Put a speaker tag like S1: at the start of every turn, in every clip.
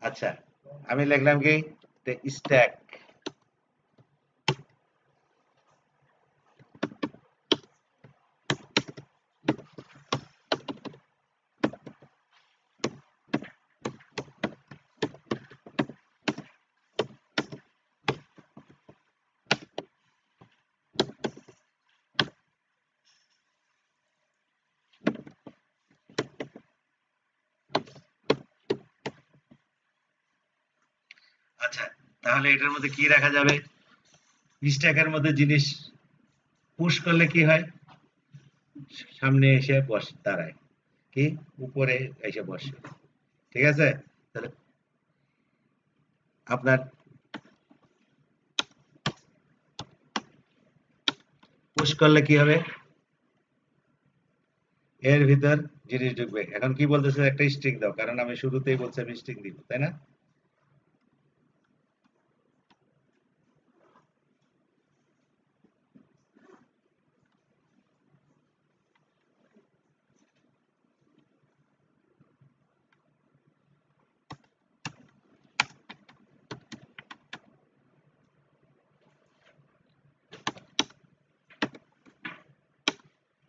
S1: আচ্ছা, আমি লিখলাম কি স্ট্যাক। আচ্ছা, তাহলে এটার মধ্যে কি রাখা যাবে? স্ট্যাকের মধ্যে জিনিস পুশ করলে কি হয়? সামনে এসে দাঁড়ায়, কি উপরে এসে বসে। ঠিক আছে? তাহলে আপনার পুশ করলে কি হবে? এর ভিতর জিনিস ঢুকবে। এখন কি বলতেছে? একটা স্ট্রিং দাও, কারণ আমি শুরুতেই বলছি আমি স্ট্রিং দিব, তাই না?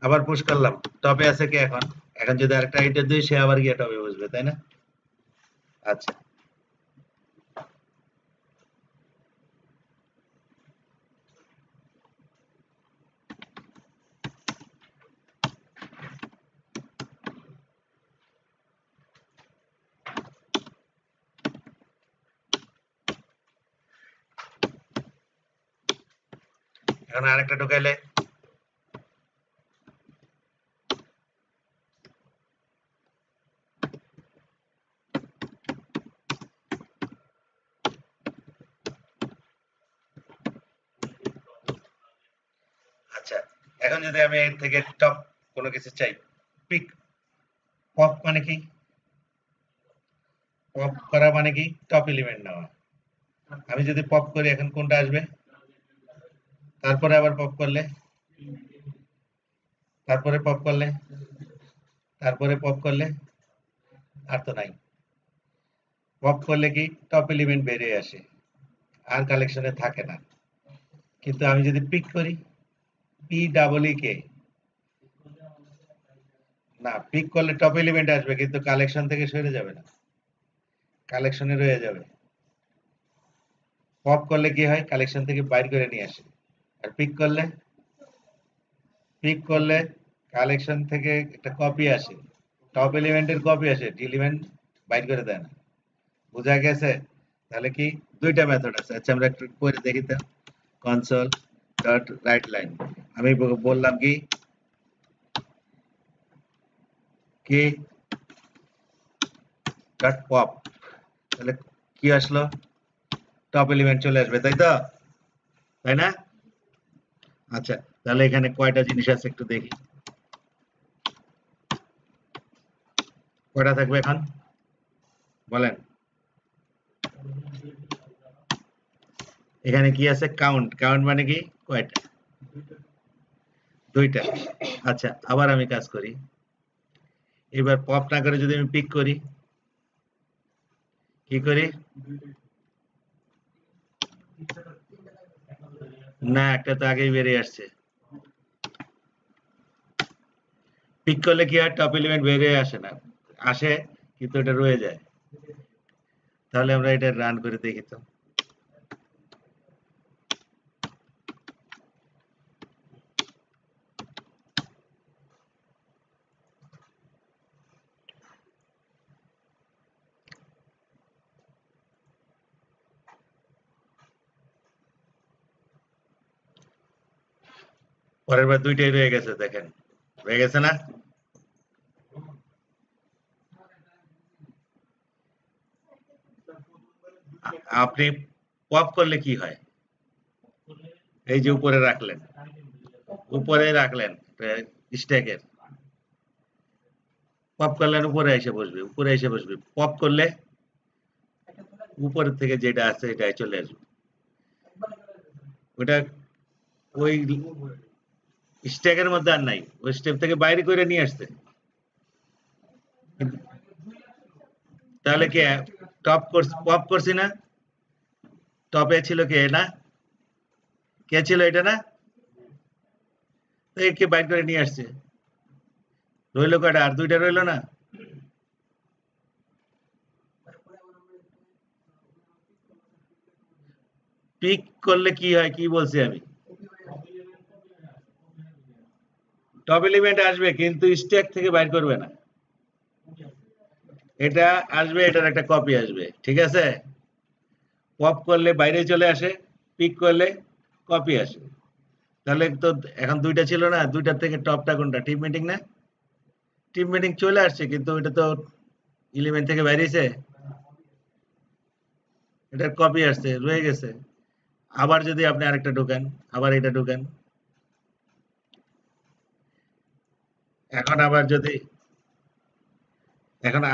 S1: আবার পুশ করলাম, টপে আছে কি এখন? এখন যদি আরেকটা এন্টার দিই, সে আবার গিয়ে টপে বসবে, তাই না? আচ্ছা, এখন আরেকটা ঢুকাইলে আচ্ছা, এখন যদি আমি এর থেকে টপ কোনো কিছু চাই, পিক পপ মানে কি? পপ করা মানে কি? টপ এলিমেন্ট নেওয়া। আমি যদি পপ করি, এখন কোনটা আসবে? তারপরে আবার পপ করলে, তারপরে পপ করলে, তারপরে পপ করলে, আর তো নাই। পপ করলে কি টপ এলিমেন্ট বেরিয়ে আসে, আর কালেকশনে থাকে না। কিন্তু আমি যদি পিক করি, পি ডাবল ই কে, না, পিক করলে টপ এলিমেন্ট আসবে কিন্তু কালেকশন থেকে সরে যাবে না, কালেকশনে রয়ে যাবে। পপ করলে কি হয়? কালেকশন থেকে বাইর করে নিয়ে আসে। আর পিক করলে কালেকশন থেকে একটা কপি আসে, টপ এলিমেন্টের কপি আসে, এলিমেন্ট বাইর করে দেয় না। বোঝা গেছে? তাহলে কি দুইটা মেথড আছে। আচ্ছা, আমরা একটু করে দেখি তো। কনসোল ডট রাইট লাইন, আমি বললাম কি কি ডট পপ, তাহলে কি আসলো? টপ এলিমেন্ট চলে আসবে, তাই তো? তাই না? আচ্ছা, তাহলে এখানে কয়টা জিনিস আছে একটু দেখি। কয়টা থাকবে এখন বলেন? এখানে কি আছে? কাউন্ট। কাউন্ট মানে কি? কয়টা? দুইটা। আচ্ছা, আবার আমি কাজ করি। এবার পপ না করে যদি আমি পিক করি, কি করি? না, একটা তো আগেই বেরিয়ে আসছে। পিক করলে কি হয়? টপ এলিমেন্ট বেরিয়ে আসে না, আসে কিন্তু এটা রয়ে যায়। তাহলে আমরা এটা রান করে দেখি তো। পরের বার দুইটাই রয়ে গেছে, দেখেন রয়ে গেছে না? আপনি পপ করলে কি হয়? এই যে উপরে রাখলেন, উপরে রাখলেন স্ট্যাকের, পপ করলেন উপরে এসে বসবে, উপরে এসে বসবে। পপ করলে উপরের থেকে যেটা আছে এটাই চলে আসবে। ওটা ওই স্ট্যাকের মধ্যে আর নাই, ওই স্টেপ থেকে বাইরে করে নিয়ে আসছে। কিন্তু তাহলে কি পপ করছি না, টপে ছিল কে না, কে ছিল এটা না, কে বাইর করে নিয়ে আসছে, রইলো কয়টা, আর দুইটা রইলো না। পিক করলে কি হয়, কি বলছি আমি, টপ এলিমেন্ট আসবে কিন্তু স্ট্যাক থেকে বাইর করবে না, এটা আসবে, এটার একটা কপি আসবে, ঠিক আছে। পপ করলে বাইরে চলে আসে, পিক করলে কপি আসে। তাহলে তো এখন দুইটা ছিল না, দুইটার থেকে টপটা কোনটা, টিম মিটিং না, টিম মিটিং চলে আসছে কিন্তু এটা তো ইলেভেন থেকে বাইরেছে, এটার কপি আসছে, রয়ে গেছে। আবার যদি আপনি আরেকটা ঢোকান, আবার এটা ঢোকান, এখন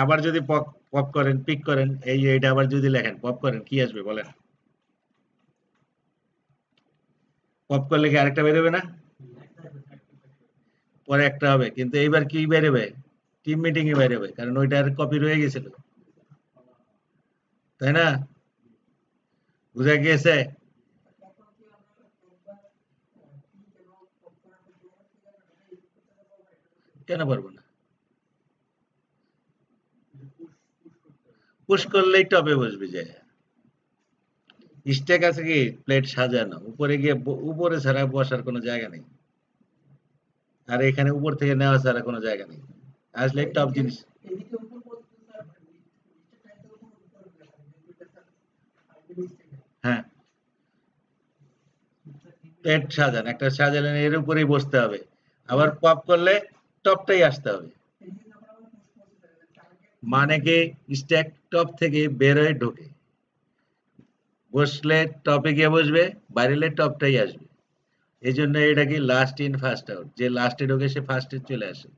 S1: আবার যদি পপ পপ করেন, পিক করেন, এই যে এটা আবার যদি লেখেন পপ করেন, কি আসবে বলেন, পপ করলে কি আরেকটা বেরোবে না, পরে একটা হবে, কিন্তু এইবার কি বেরোবে, টিম মিটিং এ বেরোবে, কারণ ওইটার কপি রয়ে গেছিল, তাই না, বুঝা গিয়েছে। কেন পারবো না, পুশ করলেই টপে বসবে যায়। স্টেক আছে কি প্লেট সাজানো, উপরে গিয়ে উপরে ছাড়া বসার কোনো জায়গা নেই, আর এখানে উপর থেকে নেওয়া ছাড়া কোনো জায়গা নেই, আসলে টপ জিনিস। হ্যাঁ, প্লেট সাজান, একটা সাজালেন, এর উপরেই বসতে হবে, আবার পপ করলে টপটাই আসতে হবে, মানে কি স্ট্যাক টপ থেকে বের হয়ে ঢোকে, বসলে টপে গিয়ে বসবে, বাইরেলে টপটাই আসবে, এই জন্য এটা কি লাস্ট ইন ফার্স্ট আউট, যে লাস্টে ঢোকে সে ফার্স্টে চলে আসে।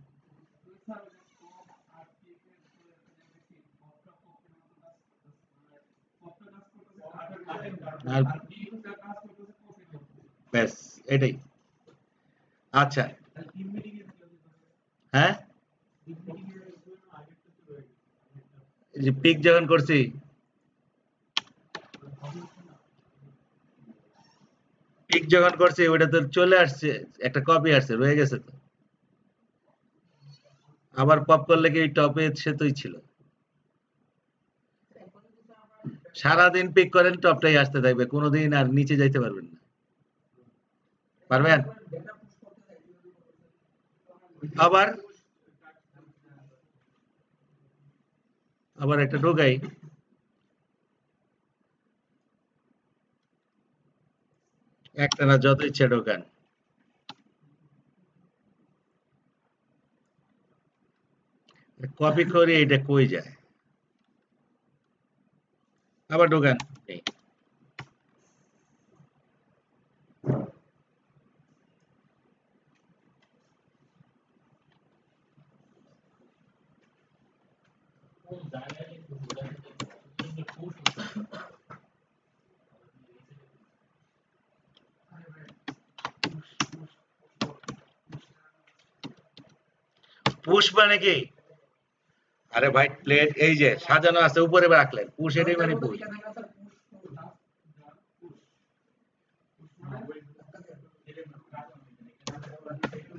S1: আর ব্যাস, এটাই। আচ্ছা, হ্যাঁ, এই যে পিক যখন করছি, পিক যখন করছি ওটা তো চলে আসছে, একটা কপি আসছে, রয়ে গেছে তো, আবার পপ করলে কি টপে সে তোই ছিল, সারাদিন পিক করেন টপটাই আসতে থাকবে, কোনোদিন আর নিচে যাইতে পারবেন না, পারবেন। আবার আবার একটা ঢোকাই, একটা না যত ইচ্ছা ঢোকান, কপি করে এটা কই যায়, আবার ঢোকান, এই, পুশ মানে কি, আরে ভাই প্লেট এই যে সাজানো আছে, উপরে রাখলেন, পুশ এটাই মানে পুশ।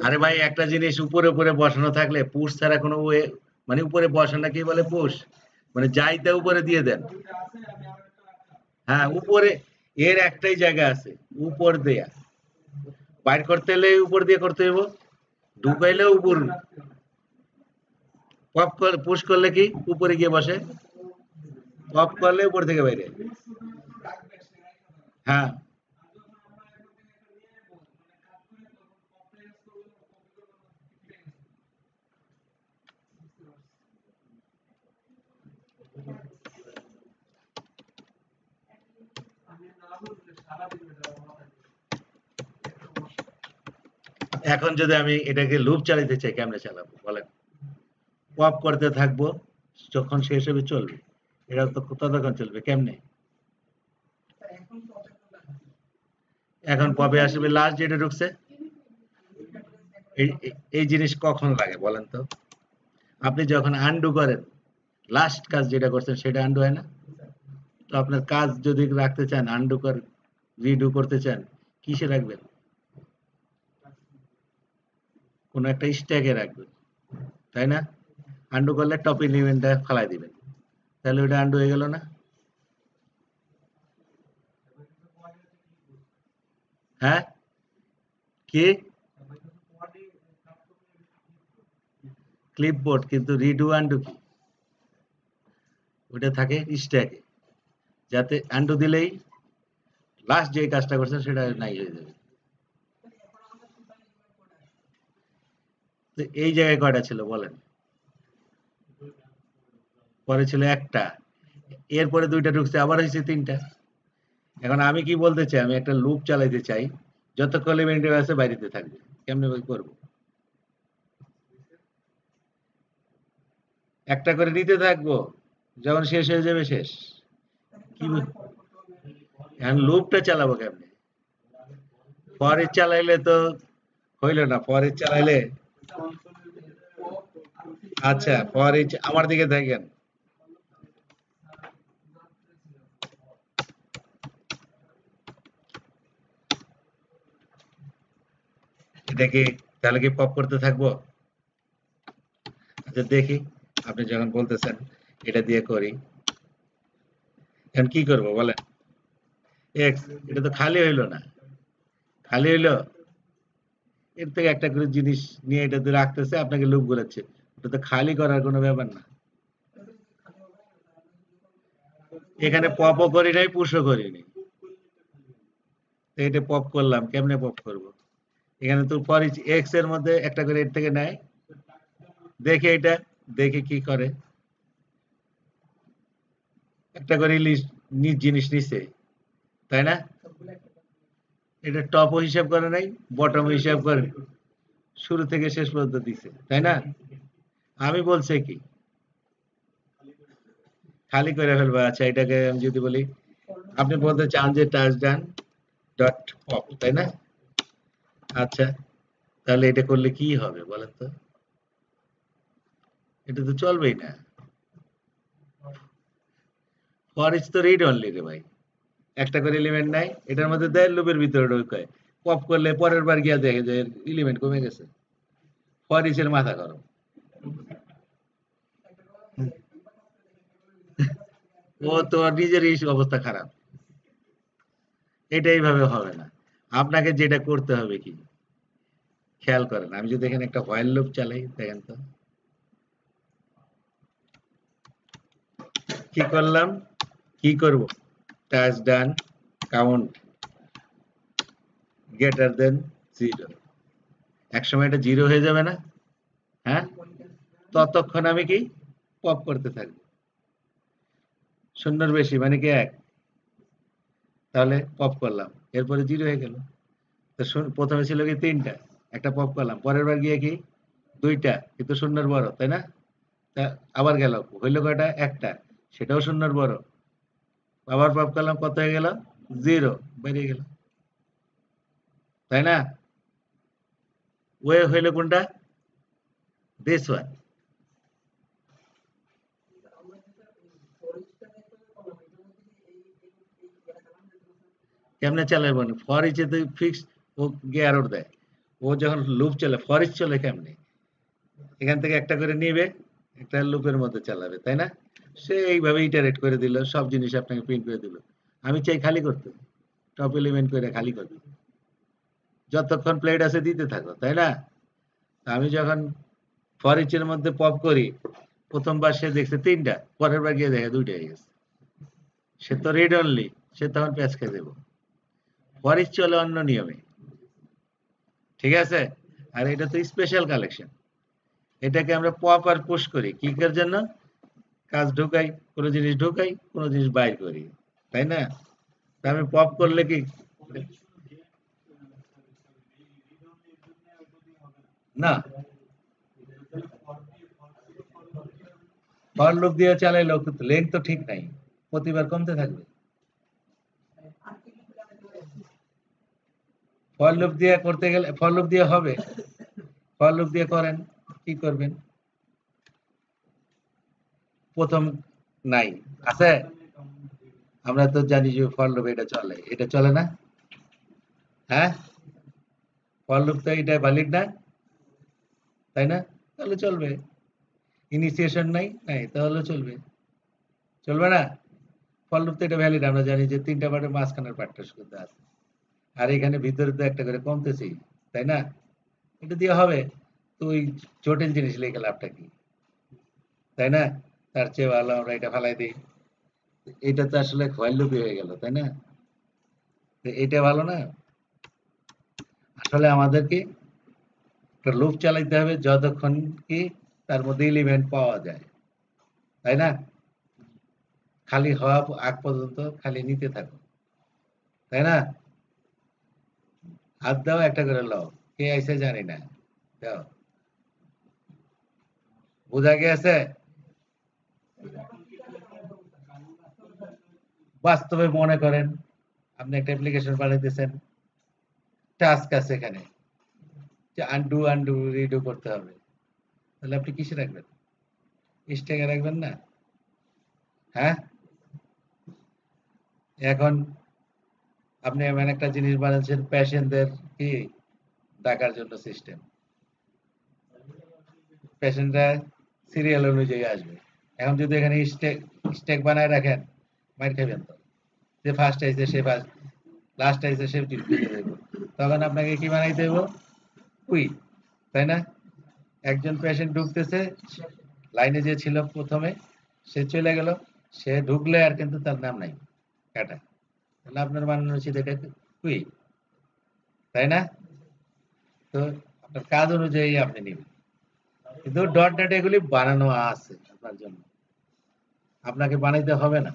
S1: আরে ভাই একটা জিনিস উপরে উপরে বসানো থাকলে পুশ ছাড়া কোনো মানে উপরে বসানো কি বলে পুশ, মানে যাইতে উপরে দিয়ে দেন। হ্যাঁ উপরে, এর একটাই জায়গা আছে, উপর দেয়া, বাইর করতে হলে উপর দিয়ে করতে হইব, ঢুকাইলে উপর, পপ পুশ করলে কি উপরে গিয়ে বসে, পপ করলে উপর থেকে বাইরে। হ্যাঁ, এখন যদি আমি এটাকে লুপ চালাতে চাই, কেমনে চালাবো বলেন, পপ করতে থাকবো, যখন শেষ হবে চলবে, এটা তো ততক্ষণ চলবে কেমনে, এখন পপে আসবে লাস্ট যেটা ঢুকছে, এই জিনিস কখন লাগে বলেন তো, আপনি যখন আন্ডু করেন, লাস্ট কাজ যেটা করছেন সেটা আন্ডু হয় না, তো আপনার কাজ যদি রাখতে চান, আনডু কর রিডু করতে চান, কিসে রাখবেন? কোন একটা স্ট্যাকে রাখবেন, তাই না? আনডু করলে টপ এলিমেন্টটা ফালাই দিবেন, তাহলে ওটা আনডু হয়ে গেল না? হ্যাঁ, কি ক্লিপবোর্ড, কিন্তু রিডু আনডু কি? ওটা থাকে স্ট্যাকে, যাতে আনডু দিলেই লাস্ট যে কাজটা করছেন সেটা নাই হয়ে যাবে। তো এই জায়গায় কয়টা ছিল বলেন? পরে ছিল একটা, এরপরে দুইটা ঢুকছে, আবার হয়েছে তিনটা। এখন আমি কি বলতে চাই, আমি একটা লুপ চালাইতে চাই, যতক্ষণ এলিমেন্ট আছে বাইরেতে থাকবে, কেমনে করব? একটা করে নিতে থাকবো, যখন শেষ হয়ে যাবে শেষ। কি এখন লুপটা চালাবো কেমনে? ফর ইচ চালাইলে তো হইল না, ফর ইচ চালাইলে, আচ্ছা ফর ইচ আমার দিকে দেখেন, এটা কি তাহলে কি পপ করতে থাকবো? আচ্ছা দেখি, আপনি যখন বলতেছেন এটা দিয়ে করি, এখন কি করব বলেন? এক্স, এটা তো খালি হইলো না, খালি হইলো, এর থেকে একটা করে জিনিস নিয়ে এটাতে রাখতেছে, আপনাকে লুপ ঘোরাচ্ছে, ওটা তো খালি করার কোনো ব্যাপার না। এখানে পপও করি নাই, পুশও করিনি, তো এটা পপ করলাম, কেমনে পপ করব? এখানে তো ফর ইচ এক্স এর মধ্যে একটা করে এর থেকে নেয়, দেখে এটা, দেখে কি করে, একটা করে জিনিস নিছে, তাই না? এটা টপও হিসাব করে নাই, বটম হিসাব করে শুরু থেকে শেষ পর্যন্ত দিছে, তাই না? আমি বলছি কি খালি করে ফেলবো। আচ্ছা এটাকে আমি যদি বলি, আপনি বলতে চান যে টাচ ডান ডট পপ, তাই না? আচ্ছা, তাহলে এটা করলে কি হবে বলেন তো? এটা তো চলবেই না, ফর ইচ তো রিড অনলি রে ভাই, একটা করে এলিমেন্ট নাই, এটার মধ্যে দেয়, লুপের ভিতরে ঢোকায়, পপ করলে পরের বার গিয়া দেখে যে এলিমেন্ট কমে গেছে, ফর ইচ এর মাথা গরম। ও তো নিজেরই অবস্থা খারাপ, এটা এইভাবে হবে না। আপনাকে যেটা করতে হবে কি, খেয়াল করেন, আমি যদি এখানে একটা হোয়াইল লুপ চালাই, দেখেন তো কি করলাম, কি করব, টাচ ডান কাউন্ট গ্রেটার দেন 0, একসময় এটা 0 হয়ে যাবে না? হ্যাঁ, ততক্ষণ আমি কি পপ করতে থাকবো, শূন্যর বেশি মানে কি 1, তাহলে পপ করলাম, এরপরে 0 হয়ে গেল। তো প্রথমে ছিল কি 3টা, একটা পপ করলাম, পরের বার গিয়ে কি 2টা, কিন্তু শূন্যর বড়, তাই না? তা আবার গেল, হইল কয়টা, একটা, সেটাও শূন্যর বড়, আবার পপ করলাম, কত হয়ে গেল, 0 বেরিয়ে গেল, তাই না? ওয়ে হইল কোনটা, দিস ওয়ান। কেমনে চালাবো না, ফর ইচে তো ফিক্স, ও গিয়ে এরর দেয়, ও যখন লুপ চলে, ফর ইচ চলে কেমনে, এখান থেকে একটা করে নিবে, একটা লুপের মধ্যে চালাবে, তাই না? সে এইভাবে ইটারেট করে দিল, সব জিনিস আপনাকে প্রিন্ট করে দিল। আমি চাই খালি করতে, টপ এলিমেন্ট করে খালি করতে, যতক্ষণ প্লেট আছে দিতে থাকো, তাই না? আমি যখন ফর ইচ এর মধ্যে পপ করি, প্রথমবার সে দেখছে 3টা, পরের বার গিয়ে দেখে 2টা হয়ে গেছে, সে তো রিড অনলি, সে তখন প্যাচ খেয়ে দেবো। ফর ইচ চলে অন্য নিয়মে, ঠিক আছে? আর এটা তো স্পেশাল কালেকশন, এটাকে আমরা পপ আর পুশ করি কি কার জন্য, কাজ ঢুকাই, কোনো জিনিস ঢুকাই, কোনো জিনিস বাইর করি, তাই না? তা আমি পপ করলে কি না, ফর লুপ দিয়ে চালাইলেও কিন্তু লেন্থ তো ঠিক নাই, প্রতিবার কমতে থাকবে। ফর লুপ দিয়ে করতে গেলে, ফর লুপ দিয়ে হবে, ফর লুপ দিয়ে করেন, কি করবেন, প্রথম নাই, আছে, আমরা তো জানি যে ফর লুপ এটা চলে না? হ্যাঁ, ফর লুপ তো এটা ভ্যালিড না, তাই না? তাহলে চলবে। ইনিশিয়েশন নাই তাহলে চলবে, চলবে না? ফর লুপ তো এটা ভ্যালিড, আমরা জানি যে ৩টা পার্টের মাঝখানের পার্টটা শুধু আছে, আর এখানে ভিতরে তো একটা করে কমতেছি, তাই না? এটা দিয়ে হবে। তো ওই জটিল জিনিস লিখে লাভটা কি, তাই না? তার চেয়ে ভালো আমরা এটা ফালাই দিই। এটা তো আসলে হোয়াইল লুপই হয়ে গেল, তাই না? তো এটা ভালো না? আসলে আমাদেরকে একটা লুপ চালাইতে হবে যতক্ষণ কি তার মধ্যে এলিমেন্ট পাওয়া যায়, তাই না? খালি হওয়া আগ পর্যন্ত খালি নিতে থাকো, তাই না? হাত দাও, একটা করে লও, কে আইছে জানি না, দাও। বোঝা গেছে? বাস্তবে মনে করেন আপনি একটা অ্যাপ্লিকেশন বানাইতেছেন, টাস্ক আছে এখানে যে আনডু আনডু রিডু করতে হবে, তাহলে আপনি কিসে রাখবেন? স্ট্যাকে রাখবেন না? হ্যাঁ, এখন আপনি এমন একটা জিনিস বানাচ্ছেন পেশেন্টদের কি ডাকার জন্য সিস্টেম, পেশেন্টরা সিরিয়াল অনুযায়ী আসবে। এখন যদি এখানে স্টেক স্টেক বানায় রাখেন, মাইর খাবেন তো, যে ফার্স্ট আইছে সে ফার্স্ট, লাস্ট আইছে সে ঢুকে দেব, তখন আপনাকে কি বানাইতে হইব? কুই, তাই না? একজন পেশেন্ট ঢুকতেছে, লাইনে যে ছিল প্রথমে সে চলে গেল, সে ঢুকলে আর কিন্তু তার নাম নাই, কাটা। তাহলে আপনার বানানো উচিত এটা কুই, তাই না? তো আপনার কাজ অনুযায়ী আপনি নেবেন, কিন্তু ডট নেট এগুলি বানানো আছে আপনার জন্য, আপনাকে বানাইতে হবে না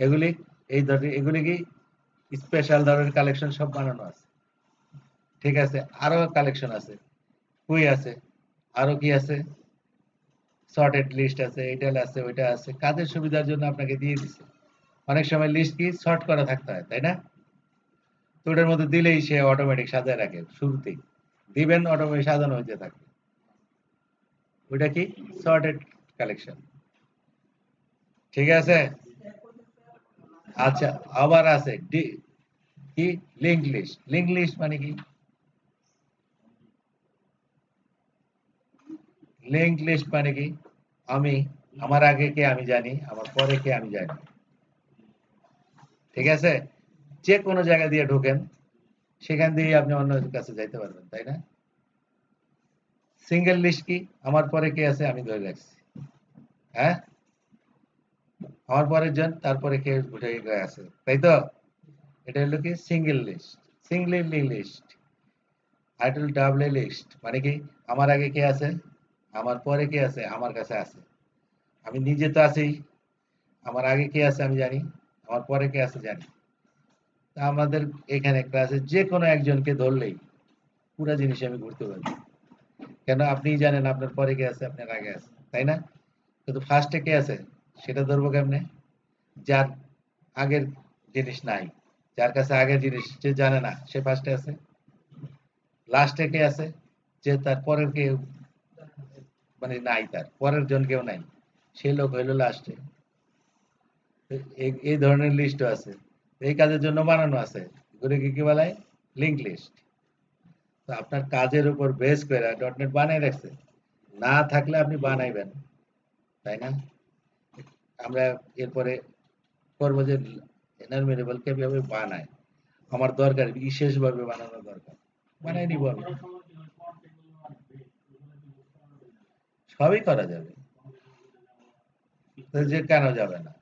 S1: এগুলি। এই ধরনের এগুলি কি স্পেশাল ধরনের কালেকশন সব বানানো আছে, ঠিক আছে? আরো কালেকশন আছে, কুই আছে, আরো কি আছে, সর্টেড লিস্ট আছে, এটাল আছে, ওইটা আছে, কাজের সুবিধার জন্য আপনাকে দিয়ে দিছে। অনেক সময় লিস্ট কি সর্ট করা থাকতে হয়, তাই না? তো ওটার মধ্যে দিলেই সে অটোমেটিক সাজায় রাখে, শুরুতেই দিবেন অটোমেটিক সাজানো হইতে থাকে, ওইটা কি সর্টেড কালেকশন, ঠিক আছে? আচ্ছা, আবার আছে কি লিঙ্ক লিস্ট। লিঙ্ক লিস্ট মানে কি? লিঙ্ক লিস্ট মানে কি? আমি আমার আগে কে আমি জানি, আমার পরে কে আমি জানি, ঠিক আছে? যে কোনো জায়গা দিয়ে ঢোকেন, সেখান দিয়ে আপনি অন্য কাছে যাইতে পারবেন, তাই না? সিঙ্গেল লিস্ট কি? আমার পরে কে আছে আমি ধরে রাখছি, হ্যাঁ, আমার পরের জন, তারপরে কে উঠে আছে, তাই তো? এটা হলো কি সিঙ্গেল লিস্ট। সিঙ্গেল লিস্ট আর এটা হলো ডাবল লিস্ট মানে কি? আমার আগে কে আছে, আমার পরে কে আছে, আমার কাছে আছে, আমি নিজে তো আছি, আমার আগে কে আছে আমি জানি, আমার পরে কে আছে জানি। তা আমাদের এখানে ক্লাসে যে কোনো একজনকে ধরলেই পুরা জিনিস আমি ঘুরতে পারি, কেন? আপনিই জানেন আপনার পরে কে আছে, আপনার আগে আছে, তাই না? কিন্তু ফার্স্টে কে আছে সেটা ধরবো কেমনে? যার আগের জিনিস নাই, যার কাছে আগের জিনিস যে জানে না, সে ফার্স্টে আছে। লাস্টে কে আছে? যে তার পরের কেউ মানে নাই, তার পরের জন কেউ নাই, সেই লোক হইলো লাস্টে। এই ধরনের লিস্টও আছে, এই কাজের জন্য বানানো আছে, এগুলোকে কি বলে? Link list. তো আপনার কাজের উপর বেস করে ডট নেট বানাই রাখছে, না থাকলে আপনি বানাইবেন, তাই না? আমরা এরপরে করবো যে এনার্মেরেবল কিভাবে বানায়, আমার দরকার বিশেষভাবে বানানো দরকার, বানাই নিব আমি, সবই করা যাবে, তো যে কেন যাবে না?